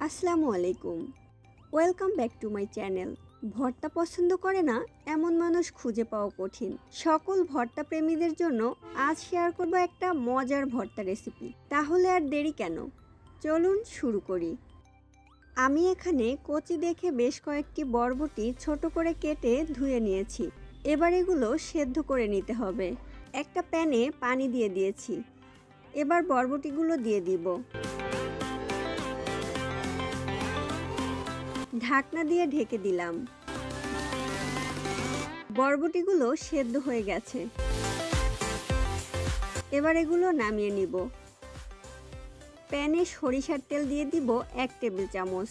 আসসালামু আলাইকুম। Welcome back to my channel. ভর্তা পছন্দ করে না এমন মানুষ খুঁজে পাওয়া কঠিন। সকল ভর্তা প্রেমীদের জন্য আজ শেয়ার করব একটা মজার ভর্তা রেসিপি। তাহলে আর দেরি কেন, চলুন শুরু করি। আমি এখানে কচি দেখে বেশ কয়েকটি বরবটি ছোট করে কেটে ধুয়ে নিয়েছি। এবার এগুলো সেদ্ধ করে নিতে হবে। একটা প্যানে পানি দিয়ে দিয়েছি। এবার বরবটিগুলো দিয়ে দিব। ঢাকনা দিয়ে ঢেকে দিলাম। বরবটিগুলো সেদ্ধ হয়ে গেছে। এবার এগুলো নামিয়ে নিব। প্যানে সরিষার তেল দিয়ে দিব 1 টেবিল চামচ।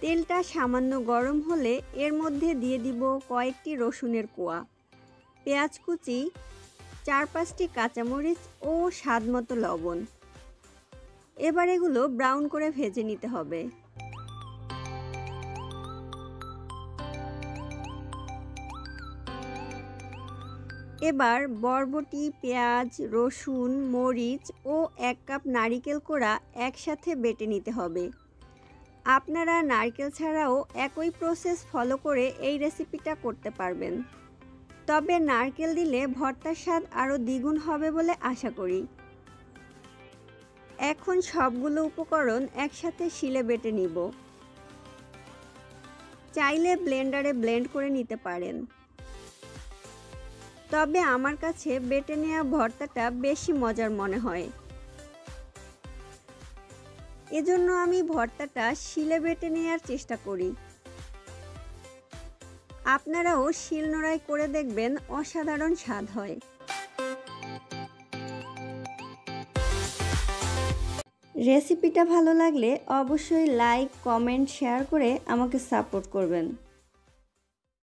তেলটা সামান্য গরম হলে এর মধ্যে দিয়ে দিব কয়েকটি রসুনের কোয়া, পেঁয়াজ কুচি, 4-5টি কাঁচামরিচ ও স্বাদমতো লবণ। এবার এগুলো ব্রাউন করে ভেজে নিতে হবে। এবার বরবটি, পেঁয়াজ, রসুন, মরিচ ও 1 কাপ নারিকেল কোড়া একসাথে বেটে নিতে হবে। আপনারা নারকেল ছাড়াও একই প্রসেস ফলো করে এই রেসিপিটা করতে পারবেন, তবে নারকেল দিলে ভর্তার স্বাদ আরও দ্বিগুণ হবে বলে আশা করি। এখন সবগুলো উপকরণ একসাথে শিলে বেটে নিব। চাইলে ব্লেন্ডারে ব্লেন্ড করে নিতে পারেন, তবে আমার কাছে বেটে নেওয়া ভর্তাটা বেশি মজার মনে হয়। এজন্য আমি ভর্তাটা শিলে বেটে নেওয়ার চেষ্টা করি। আপনারাও শিলনোড়ায় করে দেখবেন, অসাধারণ স্বাদ হয়। রেসিপিটা ভালো লাগলে অবশ্যই লাইক, কমেন্ট, শেয়ার করে আমাকে সাপোর্ট করবেন।